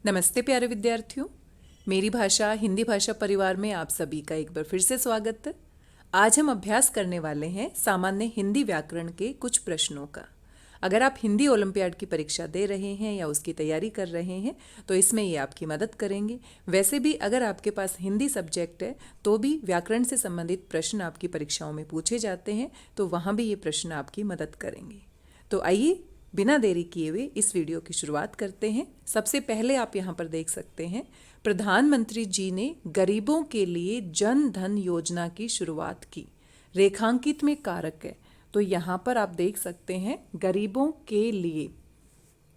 नमस्ते प्यारे विद्यार्थियों। मेरी भाषा हिंदी भाषा परिवार में आप सभी का एक बार फिर से स्वागत है। आज हम अभ्यास करने वाले हैं सामान्य हिंदी व्याकरण के कुछ प्रश्नों का। अगर आप हिंदी ओलंपियाड की परीक्षा दे रहे हैं या उसकी तैयारी कर रहे हैं तो इसमें ये आपकी मदद करेंगे। वैसे भी अगर आपके पास हिंदी सब्जेक्ट है तो भी व्याकरण से संबंधित प्रश्न आपकी परीक्षाओं में पूछे जाते हैं, तो वहाँ भी ये प्रश्न आपकी मदद करेंगे। तो आइए बिना देरी किए हुए इस वीडियो की शुरुआत करते हैं। सबसे पहले आप यहाँ पर देख सकते हैं, प्रधानमंत्री जी ने गरीबों के लिए जन धन योजना की शुरुआत की। रेखांकित में कारक है, तो यहाँ पर आप देख सकते हैं गरीबों के लिए।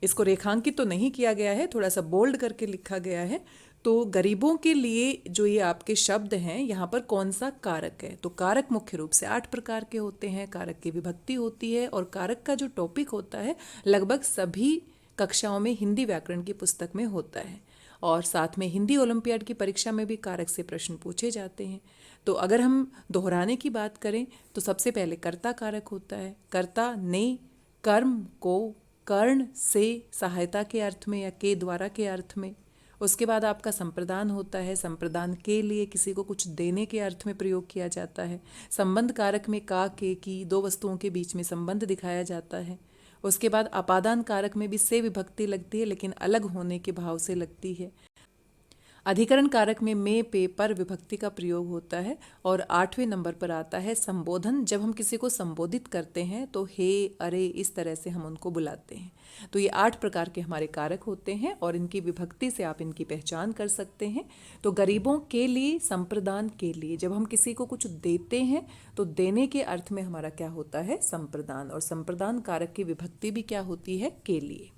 इसको रेखांकित तो नहीं किया गया है, थोड़ा सा बोल्ड करके लिखा गया है। तो गरीबों के लिए जो ये आपके शब्द हैं, यहाँ पर कौन सा कारक है? तो कारक मुख्य रूप से 8 प्रकार के होते हैं। कारक की विभक्ति होती है और कारक का जो टॉपिक होता है लगभग सभी कक्षाओं में हिंदी व्याकरण की पुस्तक में होता है। और साथ में हिंदी ओलंपियाड की परीक्षा में भी कारक से प्रश्न पूछे जाते हैं। तो अगर हम दोहराने की बात करें तो सबसे पहले कर्ता कारक होता है। कर्ता ने कर्म को कर्ण से सहायता के अर्थ में या के द्वारा के अर्थ में। उसके बाद आपका संप्रदान होता है। संप्रदान के लिए किसी को कुछ देने के अर्थ में प्रयोग किया जाता है। संबंध कारक में का के की दो वस्तुओं के बीच में संबंध दिखाया जाता है। उसके बाद अपादान कारक में भी से विभक्ति लगती है, लेकिन अलग होने के भाव से लगती है। अधिकरण कारक में पे पर विभक्ति का प्रयोग होता है। और 8वें नंबर पर आता है संबोधन। जब हम किसी को संबोधित करते हैं तो हे, अरे, इस तरह से हम उनको बुलाते हैं। तो ये 8 प्रकार के हमारे कारक होते हैं और इनकी विभक्ति से आप इनकी पहचान कर सकते हैं। तो गरीबों के लिए, संप्रदान के लिए, जब हम किसी को कुछ देते हैं तो देने के अर्थ में हमारा क्या होता है? संप्रदान। और संप्रदान कारक की विभक्ति भी क्या होती है? के लिए।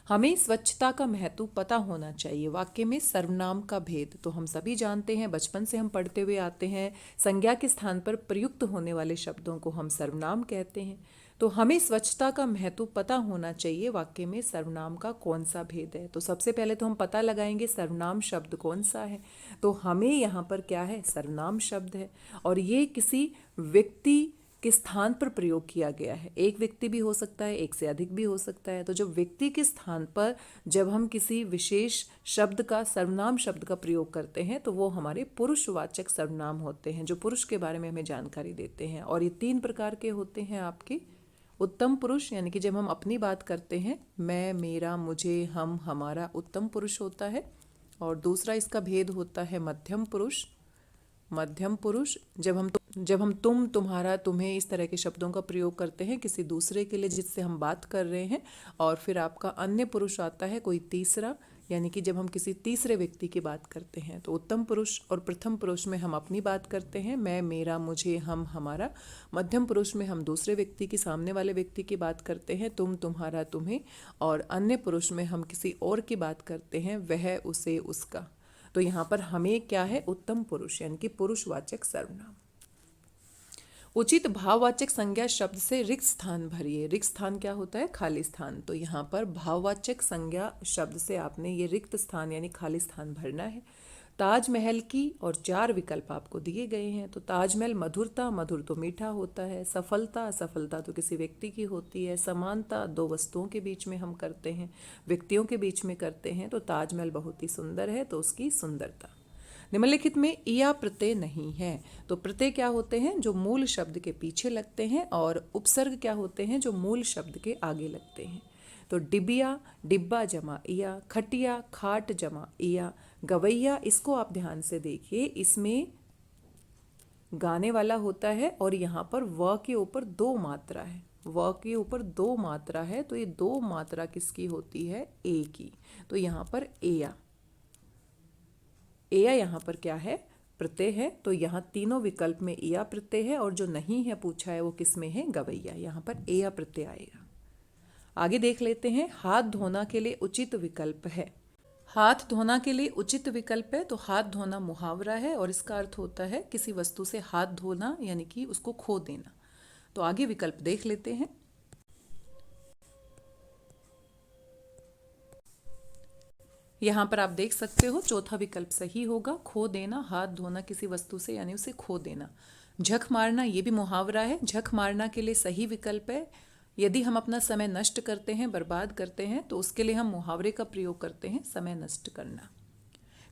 हमें स्वच्छता का महत्व पता होना चाहिए। वाक्य में सर्वनाम का भेद तो हम सभी जानते हैं, बचपन से हम पढ़ते हुए आते हैं। संज्ञा के स्थान पर प्रयुक्त होने वाले शब्दों को हम सर्वनाम कहते हैं। तो हमें स्वच्छता का महत्व पता होना चाहिए। वाक्य में सर्वनाम का कौन सा भेद है? तो सबसे पहले तो हम पता लगाएंगे सर्वनाम शब्द कौन सा है। तो हमें यहाँ पर क्या है? सर्वनाम शब्द है। और ये किसी व्यक्ति के स्थान पर प्रयोग किया गया है। एक व्यक्ति भी हो सकता है, एक से अधिक भी हो सकता है। तो जब व्यक्ति के स्थान पर जब हम किसी विशेष शब्द का, सर्वनाम शब्द का प्रयोग करते हैं तो वो हमारे पुरुषवाचक सर्वनाम होते हैं, जो पुरुष के बारे में हमें जानकारी देते हैं। और ये 3 प्रकार के होते हैं आपके। उत्तम पुरुष, यानी कि जब हम अपनी बात करते हैं, मैं, मेरा, मुझे, हम, हमारा, उत्तम पुरुष होता है। और दूसरा इसका भेद होता है मध्यम पुरुष। मध्यम पुरुष जब हम तुम, तुम्हारा, तुम्हें इस तरह के शब्दों का प्रयोग करते हैं किसी दूसरे के लिए जिससे हम बात कर रहे हैं। और फिर आपका अन्य पुरुष आता है कोई तीसरा, यानी कि जब हम किसी तीसरे व्यक्ति की बात करते हैं। तो उत्तम पुरुष और प्रथम पुरुष में हम अपनी बात करते हैं, मैं, मेरा, मुझे, हम, हमारा। मध्यम पुरुष में हम दूसरे व्यक्ति की, सामने वाले व्यक्ति की बात करते हैं, तुम, तुम्हारा, तुम्हें। और अन्य पुरुष में हम किसी और की बात करते हैं, वह, उसे, उसका। तो यहाँ पर हमें क्या है? उत्तम पुरुष, यानी कि पुरुषवाचक सर्वनाम। उचित भाववाचक संज्ञा शब्द से रिक्त स्थान भरिए। रिक्त स्थान क्या होता है? खाली स्थान। तो यहाँ पर भाववाचक संज्ञा शब्द से आपने ये रिक्त स्थान यानी खाली स्थान भरना है। ताजमहल की और 4 विकल्प आपको दिए गए हैं। तो ताजमहल मधुरता, मधुर तो मीठा होता है। सफलता, सफलता तो किसी व्यक्ति की होती है। समानता 2 वस्तुओं के बीच में हम करते हैं, व्यक्तियों के बीच में करते हैं। तो ताजमहल बहुत ही सुंदर है, तो उसकी सुंदरता। निम्नलिखित में इया प्रत्यय नहीं है। तो प्रत्यय क्या होते हैं? जो मूल शब्द के पीछे लगते हैं। और उपसर्ग क्या होते हैं? जो मूल शब्द के आगे लगते हैं। तो डिबिया, डिब्बा जमा इया। खटिया, खाट जमा इया। गवैया, इसको आप ध्यान से देखिए, इसमें गाने वाला होता है और यहाँ पर व के ऊपर 2 मात्रा है। व के ऊपर 2 मात्रा है, तो ये 2 मात्रा किसकी होती है? ए की। तो यहाँ पर एया, एया यहाँ पर क्या है? प्रत्यय है। तो यहाँ तीनों विकल्प में एया प्रत्यय है और जो नहीं है पूछा है वो किस में है? गवैया। यहाँ पर एया प्रत्यय आएगा। आगे देख लेते हैं। हाथ धोना के लिए उचित विकल्प है। हाथ धोना के लिए उचित विकल्प है। तो हाथ धोना मुहावरा है और इसका अर्थ होता है किसी वस्तु से हाथ धोना, यानी कि उसको खो देना। तो आगे विकल्प देख लेते हैं। यहाँ पर आप देख सकते हो चौथा विकल्प सही होगा। खो देना, हाथ धोना किसी वस्तु से यानी उसे खो देना। झक मारना, ये भी मुहावरा है। झक मारना के लिए सही विकल्प है यदि हम अपना समय नष्ट करते हैं, बर्बाद करते हैं, तो उसके लिए हम मुहावरे का प्रयोग करते हैं, समय नष्ट करना।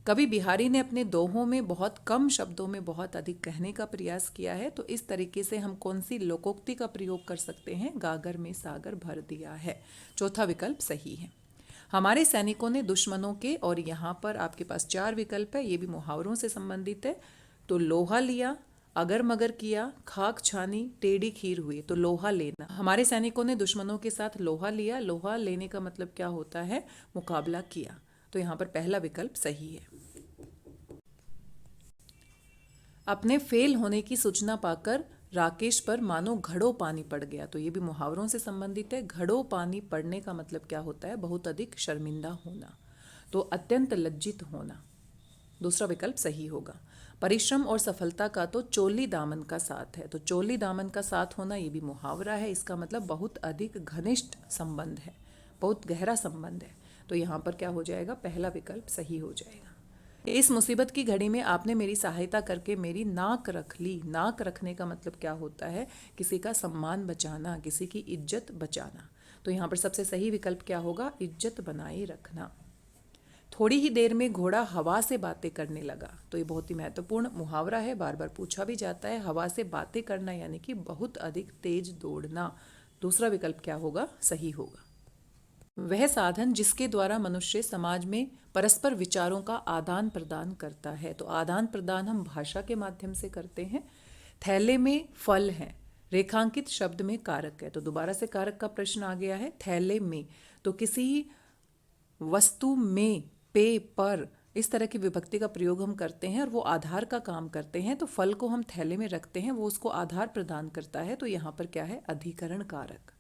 कवि बिहारी ने अपने दोहों में बहुत कम शब्दों में बहुत अधिक कहने का प्रयास किया है, तो इस तरीके से हम कौन सी लोकोक्ति का प्रयोग कर सकते हैं? गागर में सागर भर दिया है, चौथा विकल्प सही है। हमारे सैनिकों ने दुश्मनों के, और यहाँ पर आपके पास 4 विकल्प है, ये भी मुहावरों से संबंधित है। तो लोहा लिया, अगर मगर किया, खाक छानी, टेढ़ी खीर हुई। तो लोहा लेना, हमारे सैनिकों ने दुश्मनों के साथ लोहा लिया। लोहा लेने का मतलब क्या होता है? मुकाबला किया। तो यहाँ पर पहला विकल्प सही है। अपने फेल होने की सूचना पाकर राकेश पर मानो घड़ों पानी पड़ गया। तो ये भी मुहावरों से संबंधित है। घड़ों पानी पड़ने का मतलब क्या होता है? बहुत अधिक शर्मिंदा होना, तो अत्यंत लज्जित होना। दूसरा विकल्प सही होगा। परिश्रम और सफलता का तो चोली दामन का साथ है। तो चोली दामन का साथ होना ये भी मुहावरा है, इसका मतलब बहुत अधिक घनिष्ठ संबंध है, बहुत गहरा संबंध है। तो यहाँ पर क्या हो जाएगा? पहला विकल्प सही हो जाएगा। इस मुसीबत की घड़ी में आपने मेरी सहायता करके मेरी नाक रख ली। नाक रखने का मतलब क्या होता है? किसी का सम्मान बचाना, किसी की इज्जत बचाना। तो यहाँ पर सबसे सही विकल्प क्या होगा? इज्जत बनाए रखना। थोड़ी ही देर में घोड़ा हवा से बातें करने लगा। तो ये बहुत ही महत्वपूर्ण मुहावरा है, बार बार पूछा भी जाता है। हवा से बातें करना यानी कि बहुत अधिक तेज दौड़ना। दूसरा विकल्प क्या होगा? सही होगा। वह साधन जिसके द्वारा मनुष्य समाज में परस्पर विचारों का आदान प्रदान करता है। तो आदान प्रदान हम भाषा के माध्यम से करते हैं। थैले में फल है, रेखांकित शब्द में कारक है। तो दोबारा से कारक का प्रश्न आ गया है। थैले में, तो किसी वस्तु में, पे, पर, इस तरह की विभक्ति का प्रयोग हम करते हैं और वो आधार का काम करते हैं। तो फल को हम थैले में रखते हैं, वो उसको आधार प्रदान करता है। तो यहाँ पर क्या है? अधिकरण कारक।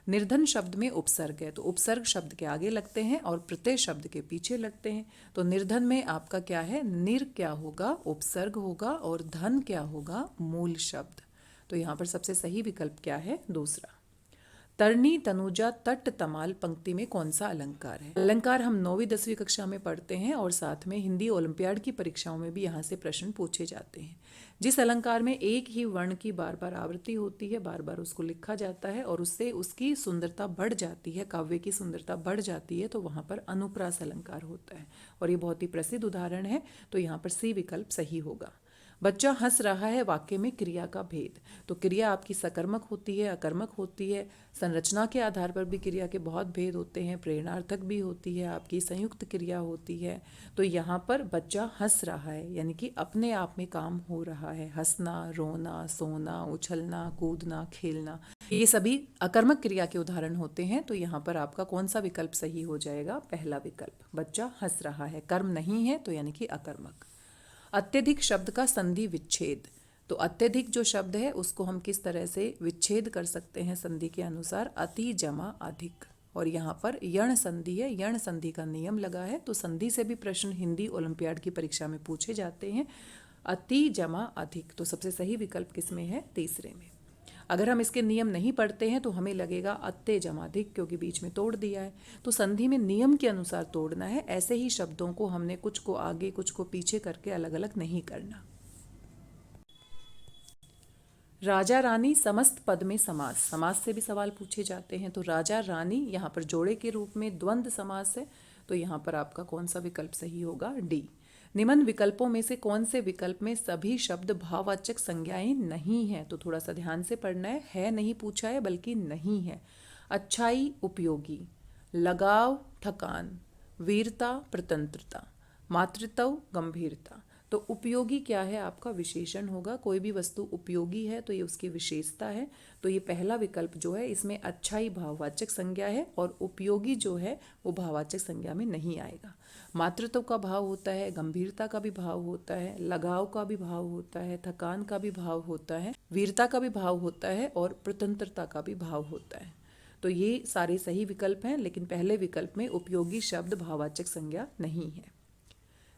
निर्धन शब्द में उपसर्ग है, तो उपसर्ग शब्द के आगे लगते हैं और प्रत्यय शब्द के पीछे लगते हैं। तो निर्धन में आपका क्या है? निर क्या होगा? उपसर्ग होगा, और धन क्या होगा? मूल शब्द। तो यहाँ पर सबसे सही विकल्प क्या है? दूसरा। तरनी तनुजा तट तमाल पंक्ति में कौन सा अलंकार है? अलंकार हम 9वीं 10वीं कक्षा में पढ़ते हैं और साथ में हिंदी ओलंपियाड की परीक्षाओं में भी यहाँ से प्रश्न पूछे जाते हैं। जिस अलंकार में एक ही वर्ण की बार बार आवृत्ति होती है, बार बार उसको लिखा जाता है और उससे उसकी सुंदरता बढ़ जाती है, काव्य की सुंदरता बढ़ जाती है, तो वहाँ पर अनुप्रास अलंकार होता है और ये बहुत ही प्रसिद्ध उदाहरण है। तो यहाँ पर सी विकल्प सही होगा। बच्चा हंस रहा है, वाक्य में क्रिया का भेद। तो क्रिया आपकी सकर्मक होती है, अकर्मक होती है। संरचना के आधार पर भी क्रिया के बहुत भेद होते हैं। प्रेरणार्थक भी होती है, आपकी संयुक्त क्रिया होती है। तो यहाँ पर बच्चा हंस रहा है यानी कि अपने आप में काम हो रहा है। हंसना, रोना, सोना, उछलना, कूदना, खेलना, ये सभी अकर्मक क्रिया के उदाहरण होते हैं। तो यहाँ पर आपका कौन सा विकल्प सही हो जाएगा? पहला विकल्प। बच्चा हंस रहा है, कर्म नहीं है, तो यानी कि अकर्मक। अत्यधिक शब्द का संधि विच्छेद। तो अत्यधिक जो शब्द है उसको हम किस तरह से विच्छेद कर सकते हैं संधि के अनुसार? अति जमा अधिक। और यहाँ पर यण संधि है, यण संधि का नियम लगा है। तो संधि से भी प्रश्न हिंदी ओलंपियाड की परीक्षा में पूछे जाते हैं। अति जमा अधिक, तो सबसे सही विकल्प किसमें है? तीसरे में। अगर हम इसके नियम नहीं पढ़ते हैं तो हमें लगेगा अत्ते जमाधिक, क्योंकि बीच में तोड़ दिया है। तो संधि में नियम के अनुसार तोड़ना है। ऐसे ही शब्दों को हमने कुछ को आगे कुछ को पीछे करके अलग अलग नहीं करना। राजा रानी समस्त पद में समास। समास से भी सवाल पूछे जाते हैं। तो राजा रानी यहाँ पर जोड़े के रूप में द्वंद्व समास है। तो यहाँ पर आपका कौन सा विकल्प सही होगा? डी। निम्न विकल्पों में से कौन से विकल्प में सभी शब्द भाववाचक संज्ञाएं नहीं है? तो थोड़ा सा ध्यान से पढ़ना है नहीं पूछा है बल्कि नहीं है। अच्छाई उपयोगी, लगाव थकान, वीरता प्रतंत्रता, मातृत्व गंभीरता। तो उपयोगी क्या है? आपका विशेषण होगा। कोई भी वस्तु उपयोगी है तो ये उसकी विशेषता है। तो ये पहला विकल्प जो है इसमें अच्छाई भाववाचक संज्ञा है और उपयोगी जो है वो भाववाचक संज्ञा में नहीं आएगा। मातृत्व का भाव होता है, गंभीरता का भी भाव होता है, लगाव का भी भाव होता है, थकान का भी भाव होता है, वीरता का भी भाव होता है और प्रतंत्रता का भी भाव होता है। तो ये सारे सही विकल्प हैं, लेकिन पहले विकल्प में उपयोगी शब्द भाववाचक संज्ञा नहीं है।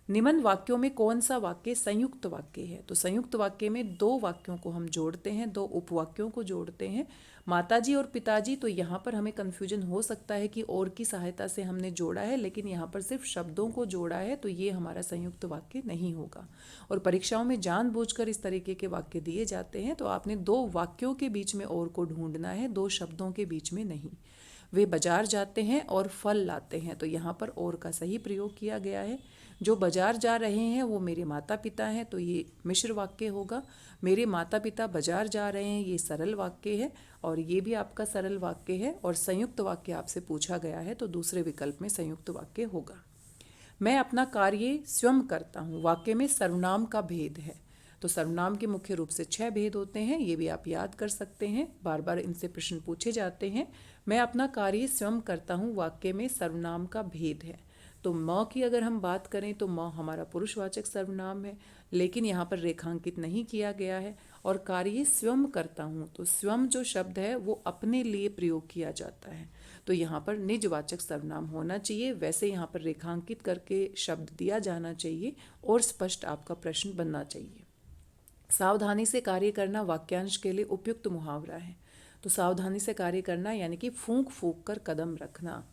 निम्न वाक्यों में कौन सा वाक्य संयुक्त वाक्य है? तो संयुक्त वाक्य में दो वाक्यों को हम जोड़ते हैं, दो उपवाक्यों को जोड़ते हैं, माताजी और पिताजी। तो यहाँ पर हमें कन्फ्यूजन हो सकता है कि और की सहायता से हमने जोड़ा है, लेकिन यहाँ पर सिर्फ शब्दों को जोड़ा है, तो ये हमारा संयुक्त वाक्य नहीं होगा। और परीक्षाओं में जानबूझकर इस तरीके के वाक्य दिए जाते हैं, तो आपने दो वाक्यों के बीच में और को ढूंढना है, दो शब्दों के बीच में नहीं। वे बाजार जाते हैं और फल लाते हैं, तो यहाँ पर और का सही प्रयोग किया गया है। जो बाजार जा रहे हैं वो मेरे माता पिता हैं, तो ये मिश्र वाक्य होगा। मेरे माता पिता बाजार जा रहे हैं, ये सरल वाक्य है, और ये भी आपका सरल वाक्य है। और संयुक्त वाक्य आपसे पूछा गया है, तो दूसरे विकल्प में संयुक्त वाक्य होगा। मैं अपना कार्य स्वयं करता हूँ, वाक्य में सर्वनाम का भेद है। तो सर्वनाम के मुख्य रूप से 6 भेद होते हैं, ये भी आप याद कर सकते हैं, बार बार इनसे प्रश्न पूछे जाते हैं। मैं अपना कार्य स्वयं करता हूँ, वाक्य में सर्वनाम का भेद है। तो म की अगर हम बात करें तो म हमारा पुरुषवाचक सर्वनाम है, लेकिन यहाँ पर रेखांकित नहीं किया गया है। और कार्य स्वयं करता हूँ, तो स्वयं जो शब्द है वो अपने लिए प्रयोग किया जाता है, तो यहाँ पर निजवाचक सर्वनाम होना चाहिए। वैसे यहाँ पर रेखांकित करके शब्द दिया जाना चाहिए और स्पष्ट आपका प्रश्न बनना चाहिए। सावधानी से कार्य करना वाक्यांश के लिए उपयुक्त मुहावरा है। तो सावधानी से कार्य करना यानी कि फूंक फूंक कर कदम रखना,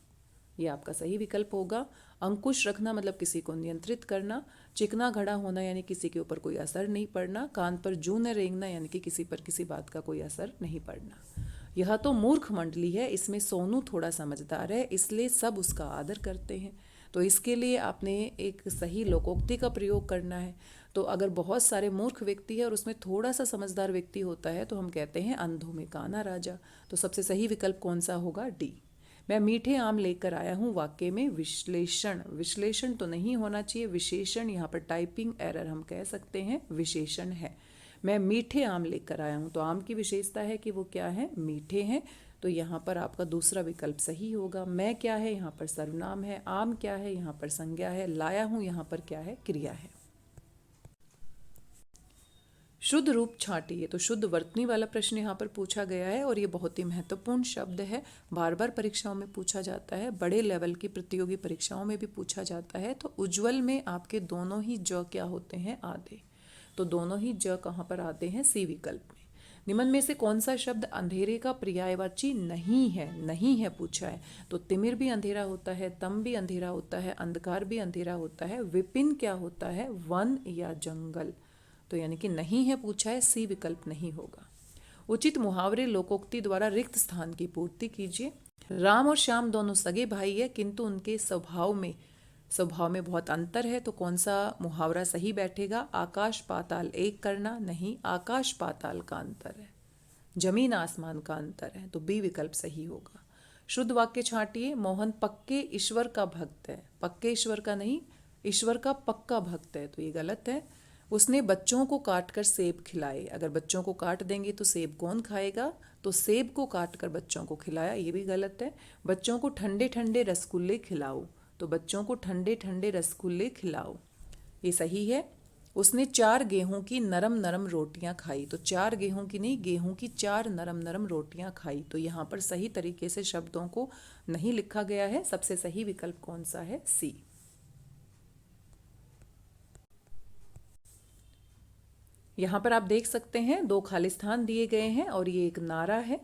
ये आपका सही विकल्प होगा। अंकुश रखना मतलब किसी को नियंत्रित करना। चिकना घड़ा होना यानी किसी के ऊपर कोई असर नहीं पड़ना। कान पर जूं न रेंगना यानी कि किसी पर किसी बात का कोई असर नहीं पड़ना। यह तो मूर्ख मंडली है, इसमें सोनू थोड़ा समझदार है, इसलिए सब उसका आदर करते हैं। तो इसके लिए आपने एक सही लोकोक्ति का प्रयोग करना है। तो अगर बहुत सारे मूर्ख व्यक्ति है और उसमें थोड़ा सा समझदार व्यक्ति होता है, तो हम कहते हैं अंधों में काना राजा। तो सबसे सही विकल्प कौन सा होगा? डी। मैं मीठे आम लेकर आया हूँ, वाक्य में विश्लेषण, विश्लेषण तो नहीं होना चाहिए, विशेषण, यहाँ पर टाइपिंग एरर हम कह सकते हैं, विशेषण है। मैं मीठे आम लेकर आया हूँ, तो आम की विशेषता है कि वो क्या है? मीठे हैं। तो यहाँ पर आपका दूसरा विकल्प सही होगा। मैं क्या है? यहाँ पर सर्वनाम है। आम क्या है? यहाँ पर संज्ञा है। लाया हूँ यहाँ पर क्या है? क्रिया है। शुद्ध रूप छांटिए, तो शुद्ध वर्तनी वाला प्रश्न यहाँ पर पूछा गया है, और ये बहुत ही महत्वपूर्ण शब्द है, बार बार परीक्षाओं में पूछा जाता है, बड़े लेवल की प्रतियोगी परीक्षाओं में भी पूछा जाता है। तो उज्ज्वल में आपके दोनों ही ज क्या होते हैं? आधे। तो दोनों ही ज कहाँ पर आते हैं? सी विकल्प में। निम्न में से कौन सा शब्द अंधेरे का पर्यायवाची नहीं है? नहीं है पूछा है, तो तिमिर भी अंधेरा होता है, तम भी अंधेरा होता है, अंधकार भी अंधेरा होता है, विपिन क्या होता है? वन या जंगल। तो यानी कि नहीं है पूछा है, सी विकल्प नहीं होगा। उचित मुहावरे लोकोक्ति द्वारा रिक्त स्थान की पूर्ति कीजिए। राम और श्याम दोनों सगे भाई है, किंतु उनके स्वभाव में बहुत अंतर है, तो कौन सा मुहावरा सही बैठेगा? आकाश पाताल एक करना, नहीं, आकाश पाताल का अंतर है, जमीन आसमान का अंतर है, तो बी विकल्प सही होगा। शुद्ध वाक्य छांटिए। मोहन पक्के ईश्वर का भक्त है, पक्के ईश्वर का नहीं, ईश्वर का पक्का भक्त है, तो ये गलत है। उसने बच्चों को काट कर सेब खिलाए, अगर बच्चों को काट देंगे तो सेब कौन खाएगा? तो सेब को काट कर बच्चों को खिलाया, ये भी गलत है। बच्चों को ठंडे ठंडे रसगुल्ले खिलाओ, तो बच्चों को ठंडे ठंडे रसगुल्ले खिलाओ, ये सही है। उसने 4 गेहूं की नरम नरम रोटियां खाई, तो 4 गेहूं की नहीं, गेहूं की 4 नरम नरम रोटियां खाई, तो यहाँ पर सही तरीके से शब्दों को नहीं लिखा गया है। सबसे सही विकल्प कौन सा है? सी। यहाँ पर आप देख सकते हैं 2 खाली स्थान दिए गए हैं, और ये एक नारा है,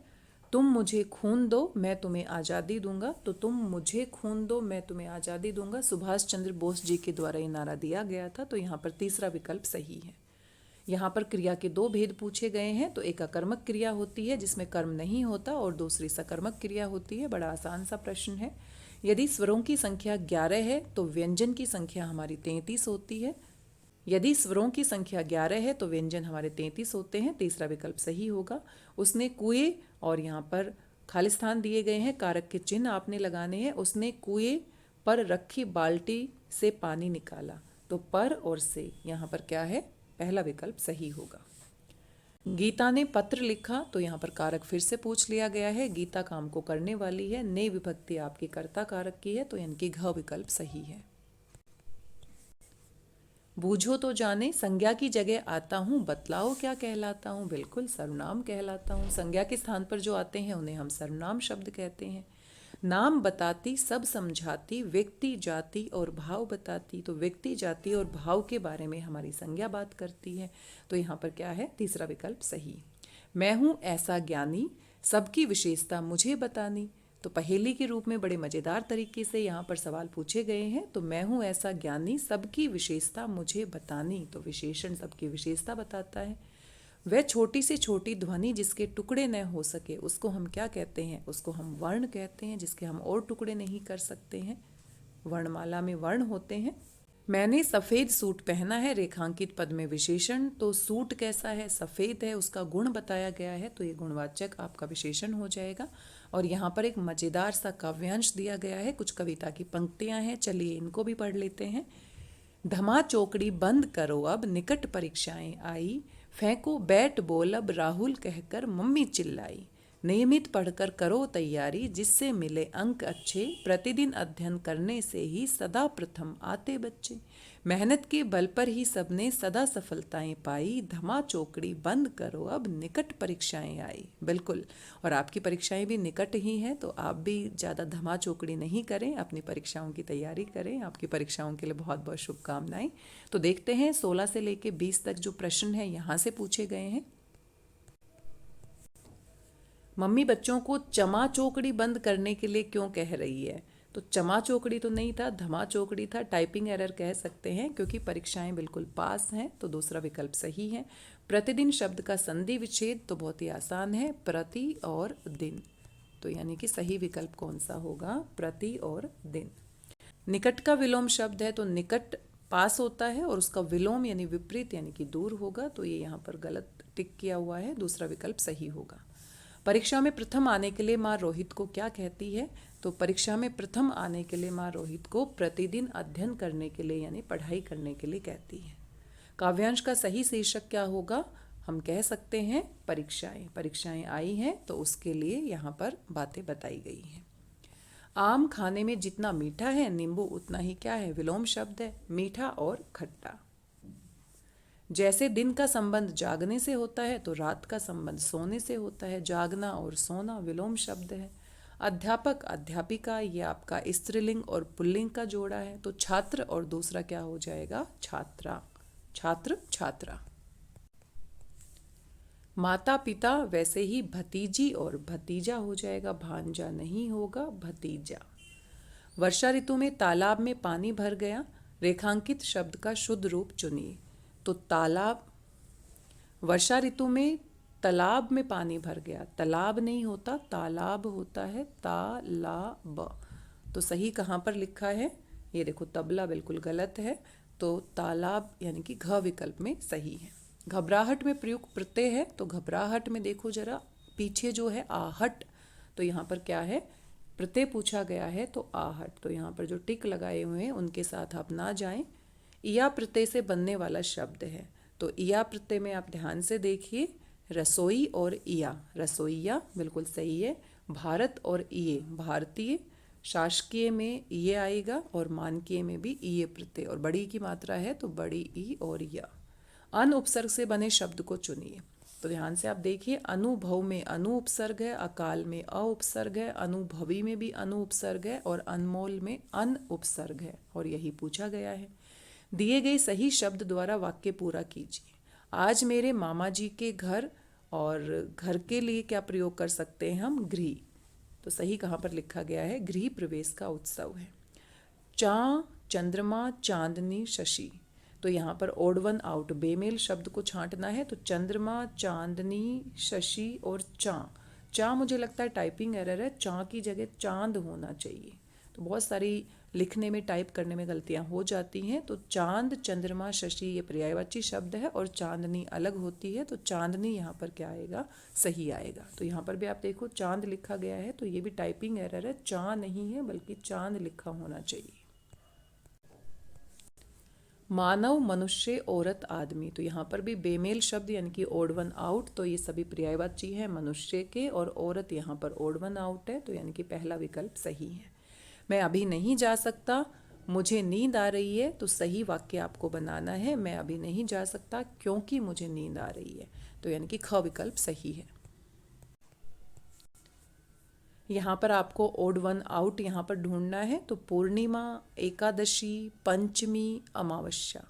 तुम मुझे खून दो मैं तुम्हें आज़ादी दूंगा। तो तुम मुझे खून दो मैं तुम्हें आज़ादी दूंगा सुभाष चंद्र बोस जी के द्वारा ये नारा दिया गया था, तो यहाँ पर तीसरा विकल्प सही है। यहाँ पर क्रिया के 2 भेद पूछे गए हैं, तो एक अकर्मक क्रिया होती है जिसमें कर्म नहीं होता, और दूसरी सकर्मक क्रिया होती है। बड़ा आसान सा प्रश्न है। यदि स्वरों की संख्या 11 है तो व्यंजन की संख्या हमारी 33 होती है। यदि स्वरों की संख्या 11 है तो व्यंजन हमारे 33 होते हैं, तीसरा विकल्प सही होगा। उसने कुएं, और यहाँ पर खाली स्थान दिए गए हैं, कारक के चिन्ह आपने लगाने हैं। उसने कुएं पर रखी बाल्टी से पानी निकाला, तो पर और से यहाँ पर क्या है? पहला विकल्प सही होगा। गीता ने पत्र लिखा, तो यहाँ पर कारक फिर से पूछ लिया गया है, गीता काम को करने वाली है, ने विभक्ति आपकी कर्ता कारक की है, तो यानी कि घ विकल्प सही है। बूझो तो जाने, संज्ञा की जगह आता हूँ, बतलाओ क्या कहलाता हूँ? बिल्कुल सर्वनाम कहलाता हूँ। संज्ञा के स्थान पर जो आते हैं उन्हें हम सर्वनाम शब्द कहते हैं। नाम बताती सब समझाती, व्यक्ति जाति और भाव बताती। तो व्यक्ति जाति और भाव के बारे में हमारी संज्ञा बात करती है। तो यहाँ पर क्या है, तीसरा विकल्प सही। मैं हूँ ऐसा ज्ञानी, सबकी विशेषता मुझे बतानी। तो पहेली के रूप में बड़े मज़ेदार तरीके से यहाँ पर सवाल पूछे गए हैं। तो मैं हूँ ऐसा ज्ञानी, सबकी विशेषता मुझे बतानी। तो विशेषण सबकी विशेषता बताता है। वह छोटी से छोटी ध्वनि जिसके टुकड़े न हो सके, उसको हम क्या कहते हैं? उसको हम वर्ण कहते हैं, जिसके हम और टुकड़े नहीं कर सकते हैं। वर्णमाला में वर्ण होते हैं। मैंने सफ़ेद सूट पहना है, रेखांकित पद में विशेषण। तो सूट कैसा है? सफ़ेद है, उसका गुण बताया गया है, तो ये गुणवाचक आपका विशेषण हो जाएगा। और यहाँ पर एक मज़ेदार सा काव्यांश दिया गया है, कुछ कविता की पंक्तियाँ हैं, चलिए इनको भी पढ़ लेते हैं। धमा चौकड़ी बंद करो अब, निकट परीक्षाएं आई, फेंको बैट बॉल अब, राहुल कहकर मम्मी चिल्लाई। नियमित पढ़कर करो तैयारी, जिससे मिले अंक अच्छे, प्रतिदिन अध्ययन करने से ही सदा प्रथम आते बच्चे। मेहनत के बल पर ही सबने सदा सफलताएं पाई, धमा चौकड़ी बंद करो अब, निकट परीक्षाएं आई। बिल्कुल, और आपकी परीक्षाएं भी निकट ही हैं, तो आप भी ज़्यादा धमा चौकड़ी नहीं करें, अपनी परीक्षाओं की तैयारी करें। आपकी परीक्षाओं के लिए बहुत बहुत शुभकामनाएं। तो देखते हैं 16 से लेकर 20 तक जो प्रश्न है यहाँ से पूछे गए हैं। मम्मी बच्चों को चमा चौकड़ी बंद करने के लिए क्यों कह रही है? तो चमा चौकड़ी तो नहीं था, धमा चौकड़ी था। टाइपिंग एरर कह सकते हैं, क्योंकि परीक्षाएं बिल्कुल पास हैं। तो दूसरा विकल्प सही है। प्रतिदिन शब्द का संधि विच्छेद तो बहुत ही आसान है, प्रति और दिन। तो यानी कि सही विकल्प कौन सा होगा? प्रति और दिन। निकट का विलोम शब्द है, तो निकट पास होता है और उसका विलोम यानी विपरीत यानी कि दूर होगा। तो ये यहाँ पर गलत टिक किया हुआ है, दूसरा विकल्प सही होगा। परीक्षा में प्रथम आने के लिए माँ रोहित को क्या कहती है? तो परीक्षा में प्रथम आने के लिए माँ रोहित को प्रतिदिन अध्ययन करने के लिए यानी पढ़ाई करने के लिए कहती है। काव्यांश का सही शीर्षक क्या होगा? हम कह सकते हैं परीक्षाएं। परीक्षाएं आई हैं, तो उसके लिए यहाँ पर बातें बताई गई हैं। आम खाने में जितना मीठा है, नींबू उतना ही क्या है? विलोम शब्द है, मीठा और खट्टा। जैसे दिन का संबंध जागने से होता है, तो रात का संबंध सोने से होता है। जागना और सोना विलोम शब्द है। अध्यापक अध्यापिका, ये आपका स्त्रीलिंग और पुल्लिंग का जोड़ा है। तो छात्र और दूसरा क्या हो जाएगा? छात्रा। छात्र छात्रा। माता पिता, वैसे ही भतीजी और भतीजा हो जाएगा, भांजा नहीं होगा, भतीजा। वर्षा ऋतु में तालाब में पानी भर गया, रेखांकित शब्द का शुद्ध रूप चुनिए। तो तालाब, वर्षा ऋतु में तालाब में पानी भर गया, तालाब नहीं होता, तालाब होता है, तालाब। तो सही कहाँ पर लिखा है? ये देखो, तबला बिल्कुल गलत है। तो तालाब यानी कि घ विकल्प में सही है। घबराहट में प्रयुक्त प्रत्यय है, तो घबराहट में देखो जरा, पीछे जो है आहट, तो यहाँ पर क्या है? प्रत्यय पूछा गया है, तो आहट। तो यहाँ पर जो टिक लगाए हुए हैं उनके साथ आप ना जाएं। इया प्रत्यय से बनने वाला शब्द है, तो इया प्रत्यय में आप ध्यान से देखिए, रसोई और इया, रसोईया बिल्कुल सही है। भारत और इये, भारतीय। शासकीय में ये आएगा और मानकीय में भी इये प्रत्यय, और बड़ी की मात्रा है तो बड़ी ई और या। अन उपसर्ग से बने शब्द को चुनिए। तो ध्यान से आप देखिए, अनुभव में अनु उपसर्ग है, अकाल में अ उपसर्ग है, अनुभवी में भी अनु उपसर्ग है, और अनमोल में अन उपसर्ग है, और यही पूछा गया है। दिए गए सही शब्द द्वारा वाक्य पूरा कीजिए। आज मेरे मामा जी के घर, और घर के लिए क्या प्रयोग कर सकते हैं हम? गृह। तो सही कहाँ पर लिखा गया है? गृह प्रवेश का उत्सव है। चा, चंद्रमा, चांदनी, शशि। तो यहाँ पर ओड वन आउट, बेमेल शब्द को छांटना है। तो चंद्रमा, चांदनी, शशि और चा मुझे लगता है टाइपिंग एरर है, चा की जगह चांद होना चाहिए। तो बहुत सारी लिखने में, टाइप करने में गलतियाँ हो जाती हैं। तो चांद, चंद्रमा, शशि ये पर्यायवाची शब्द है, और चांदनी अलग होती है। तो चांदनी यहाँ पर क्या आएगा? सही आएगा। तो यहाँ पर भी आप देखो, चांद लिखा गया है, तो ये भी टाइपिंग एरर है, चा नहीं है बल्कि चांद लिखा होना चाहिए। मानव, मनुष्य, औरत, आदमी। तो यहाँ पर भी बेमेल शब्द यानी कि ओड वन आउट, तो ये सभी पर्यायवाची हैं मनुष्य के, और औरत यहाँ पर ओड वन आउट है, तो यानी कि पहला विकल्प सही है। मैं अभी नहीं जा सकता, मुझे नींद आ रही है। तो सही वाक्य आपको बनाना है, मैं अभी नहीं जा सकता क्योंकि मुझे नींद आ रही है। तो यानी कि ख विकल्प सही है। यहाँ पर आपको ओड वन आउट यहाँ पर ढूंढना है। तो पूर्णिमा, एकादशी, पंचमी, अमावस्या।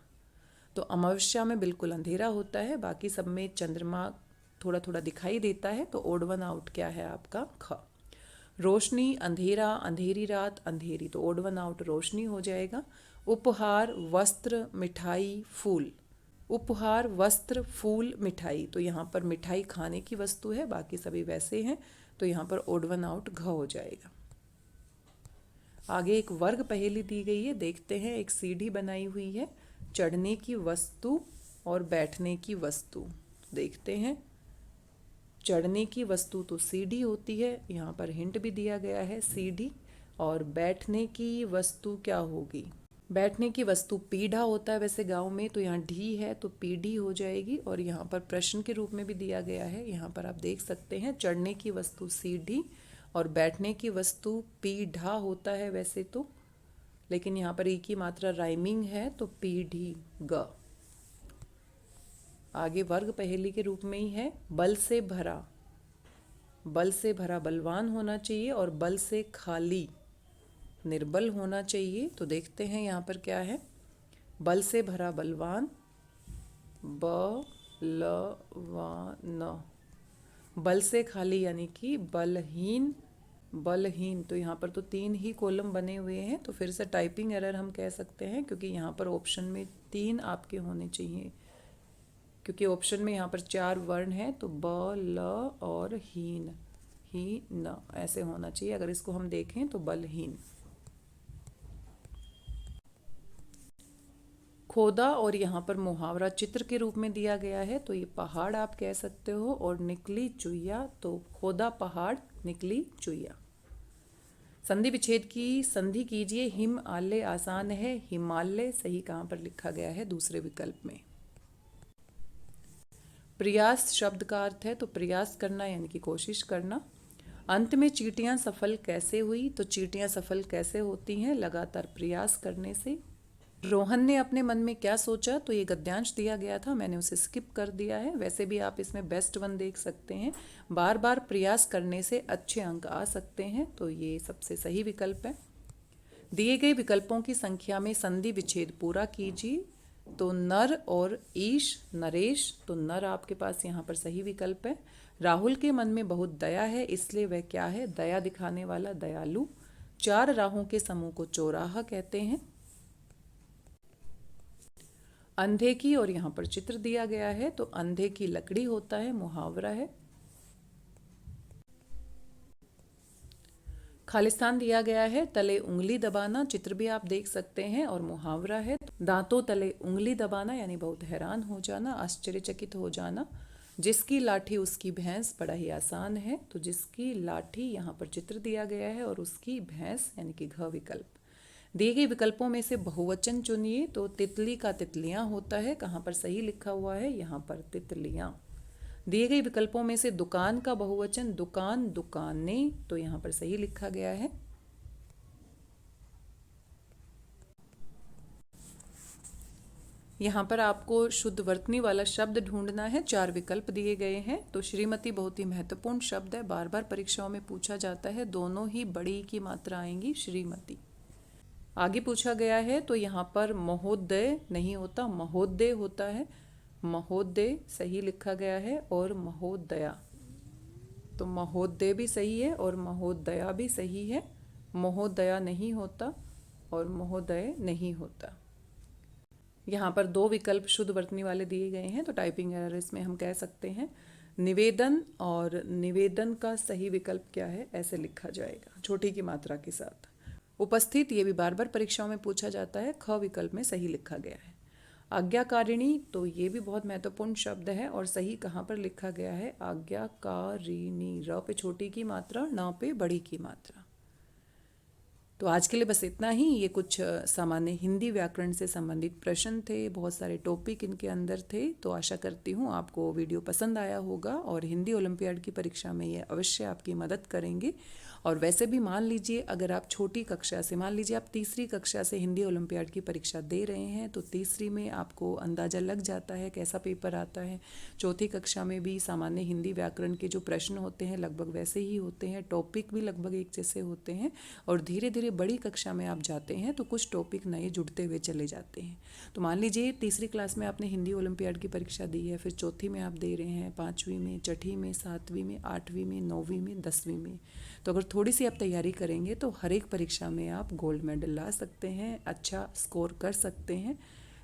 तो अमावस्या में बिल्कुल अंधेरा होता है, बाकी सब में चंद्रमा थोड़ा थोड़ा दिखाई देता है। तो ओड वन आउट क्या है आपका? ख। रोशनी, अंधेरा, अंधेरी रात, अंधेरी। तो ओड वन आउट रोशनी हो जाएगा। उपहार, वस्त्र, मिठाई, फूल। उपहार, वस्त्र, फूल, मिठाई। तो यहाँ पर मिठाई खाने की वस्तु है, बाकी सभी वैसे हैं। तो यहाँ पर ओड वन आउट घ हो जाएगा। आगे एक वर्ग पहेली दी गई है, देखते हैं। एक सीढ़ी बनाई हुई है, चढ़ने की वस्तु और बैठने की वस्तु। देखते हैं। चढ़ने की वस्तु तो सीढ़ी होती है, यहाँ पर हिंट भी दिया गया है सीढ़ी। और बैठने की वस्तु क्या होगी? बैठने की वस्तु पीढ़ा होता है वैसे गांव में, तो यहाँ ढी है तो पीढ़ी हो जाएगी। और यहाँ पर प्रश्न के रूप में भी दिया गया है, यहाँ पर आप देख सकते हैं। चढ़ने की वस्तु सीढ़ी और बैठने की वस्तु पीढ़ा होता है वैसे तो, लेकिन यहाँ पर ई की मात्रा राइमिंग है तो पीढ़ी ग। आगे वर्ग पहेली के रूप में ही है, बल से भरा। बल से भरा बलवान होना चाहिए और बल से खाली निर्बल होना चाहिए। तो देखते हैं यहाँ पर क्या है। बल से भरा बलवान, ब ल वा न। बल से खाली यानी कि बलहीन, बलहीन। तो यहाँ पर तो 3 ही कॉलम बने हुए हैं, तो फिर से टाइपिंग एरर हम कह सकते हैं, क्योंकि यहाँ पर ऑप्शन में 3 आपके होने चाहिए, क्योंकि ऑप्शन में यहाँ पर 4 वर्ण हैं। तो ब ल और हीन, ही न ऐसे होना चाहिए। अगर इसको हम देखें तो बलहीन। खोदा और यहाँ पर मुहावरा चित्र के रूप में दिया गया है, तो ये पहाड़ आप कह सकते हो। और निकली चुईया, तो खोदा पहाड़, निकली चुईया। संधि विच्छेद की संधि कीजिए। हिम आले आसान है, हिमालय सही कहाँ पर लिखा गया है? दूसरे विकल्प में। प्रयास शब्द का अर्थ है तो प्रयास करना यानी कि कोशिश करना। अंत में चींटियां सफल कैसे हुई? तो चींटियां सफल कैसे होती हैं? लगातार प्रयास करने से। रोहन ने अपने मन में क्या सोचा? तो ये गद्यांश दिया गया था, मैंने उसे स्किप कर दिया है। वैसे भी आप इसमें बेस्ट वन देख सकते हैं, बार बार प्रयास करने से अच्छे अंक आ सकते हैं। तो ये सबसे सही विकल्प है। दिए गए विकल्पों की संख्या में संधि विच्छेद पूरा कीजिए। तो नर और ईश, नरेश। तो नर आपके पास यहाँ पर सही विकल्प है। राहुल के मन में बहुत दया है, इसलिए वह क्या है? दया दिखाने वाला, दयालु। 4 राहों के समूह को चौराहा कहते हैं। अंधे की, और यहाँ पर चित्र दिया गया है, तो अंधे की लकड़ी होता है, मुहावरा है। खालिस्तान दिया गया है, तले उंगली दबाना, चित्र भी आप देख सकते हैं, और मुहावरा है। दांतों तले उंगली दबाना यानी बहुत हैरान हो जाना, आश्चर्यचकित हो जाना। जिसकी लाठी उसकी भैंस, बड़ा ही आसान है। तो जिसकी लाठी यहाँ पर चित्र दिया गया है, और उसकी भैंस यानी कि घ विकल्प। दिए गए विकल्पों में से बहुवचन चुनिए। तो तितली का तितलियां होता है, कहाँ पर सही लिखा हुआ है? यहाँ पर तितलियां। दिए गए विकल्पों में से दुकान का बहुवचन, दुकान, दुकानें। तो यहाँ पर सही लिखा गया है। यहाँ पर आपको शुद्ध वर्तनी वाला शब्द ढूंढना है। 4 विकल्प दिए गए हैं। तो श्रीमती बहुत ही महत्वपूर्ण शब्द है, बार बार परीक्षाओं में पूछा जाता है। दोनों ही बड़ी की मात्रा आएंगी, श्रीमती। आगे पूछा गया है, तो यहाँ पर महोदय नहीं होता, महोदय होता है। महोदय सही लिखा गया है, और महोदया। तो महोदय भी सही है और महोदया भी सही है। महोदया नहीं होता और महोदय नहीं होता। यहाँ पर 2 विकल्प शुद्ध वर्तनी वाले दिए गए हैं, तो टाइपिंग एरर इसमें हम कह सकते हैं। निवेदन, और निवेदन का सही विकल्प क्या है? ऐसे लिखा जाएगा, छोटी की मात्रा के साथ। उपस्थित, ये भी बार बार परीक्षाओं में पूछा जाता है, ख विकल्प में सही लिखा गया है। आज्ञाकारिणी, तो ये भी बहुत महत्वपूर्ण शब्द है, और सही कहाँ पर लिखा गया है? आज्ञाकारिणी, र पे छोटी की मात्रा, न पे बड़ी की मात्रा। तो आज के लिए बस इतना ही। ये कुछ सामान्य हिंदी व्याकरण से संबंधित प्रश्न थे, बहुत सारे टॉपिक इनके अंदर थे। तो आशा करती हूँ आपको वीडियो पसंद आया होगा, और हिंदी ओलंपियाड की परीक्षा में ये अवश्य आपकी मदद करेंगे। और वैसे भी मान लीजिए अगर आप छोटी कक्षा से, मान लीजिए आप तीसरी कक्षा से हिंदी ओलंपियाड की परीक्षा दे रहे हैं तो तीसरी में आपको अंदाज़ा लग जाता है कैसा पेपर आता है। चौथी कक्षा में भी सामान्य हिंदी व्याकरण के जो प्रश्न होते हैं लगभग वैसे ही होते हैं, टॉपिक भी लगभग एक जैसे होते हैं। और धीरे धीरे बड़ी कक्षा में आप जाते हैं तो कुछ टॉपिक नए जुड़ते हुए चले जाते हैं। तो मान लीजिए तीसरी क्लास में आपने हिंदी ओलंपियाड की परीक्षा दी है, फिर चौथी में आप दे रहे हैं, पाँचवीं में, छठी में, सातवीं में, आठवीं में, नौवीं में, 10वीं में। तो अगर थोड़ी सी आप तैयारी करेंगे तो हर एक परीक्षा में आप गोल्ड मेडल ला सकते हैं, अच्छा स्कोर कर सकते हैं।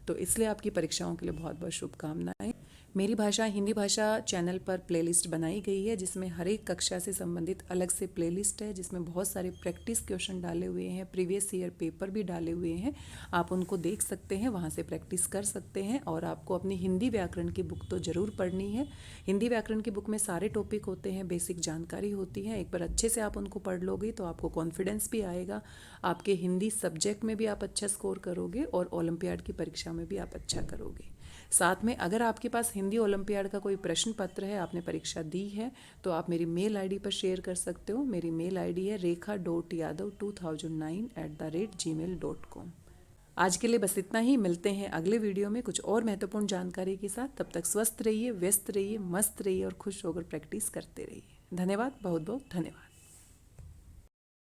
तो इसलिए आपकी परीक्षाओं के लिए बहुत बहुत शुभकामनाएं। मेरी भाषा हिंदी भाषा चैनल पर प्लेलिस्ट बनाई गई है जिसमें हर एक कक्षा से संबंधित अलग से प्लेलिस्ट है, जिसमें बहुत सारे प्रैक्टिस क्वेश्चन डाले हुए हैं, प्रीवियस ईयर पेपर भी डाले हुए हैं। आप उनको देख सकते हैं, वहाँ से प्रैक्टिस कर सकते हैं। और आपको अपनी हिंदी व्याकरण की बुक तो ज़रूर पढ़नी है। हिंदी व्याकरण की बुक में सारे टॉपिक होते हैं, बेसिक जानकारी होती है। एक बार अच्छे से आप उनको पढ़ लोगे तो आपको कॉन्फिडेंस भी आएगा, आपके हिंदी सब्जेक्ट में भी आप अच्छा स्कोर करोगे और ओलंपियाड की परीक्षा में भी आप अच्छा करोगे। साथ में अगर आपके पास हिंदी ओलंपियाड का कोई प्रश्न पत्र है, आपने परीक्षा दी है, तो आप मेरी मेल आईडी पर शेयर कर सकते हो। मेरी मेल आईडी है rekha.yadav2009@gmail.com। आज के लिए बस इतना ही। मिलते हैं अगले वीडियो में कुछ और महत्वपूर्ण जानकारी के साथ। तब तक स्वस्थ रहिए, व्यस्त रहिए, मस्त रहिए और खुश होकर प्रैक्टिस करते रहिए। धन्यवाद, बहुत बहुत धन्यवाद।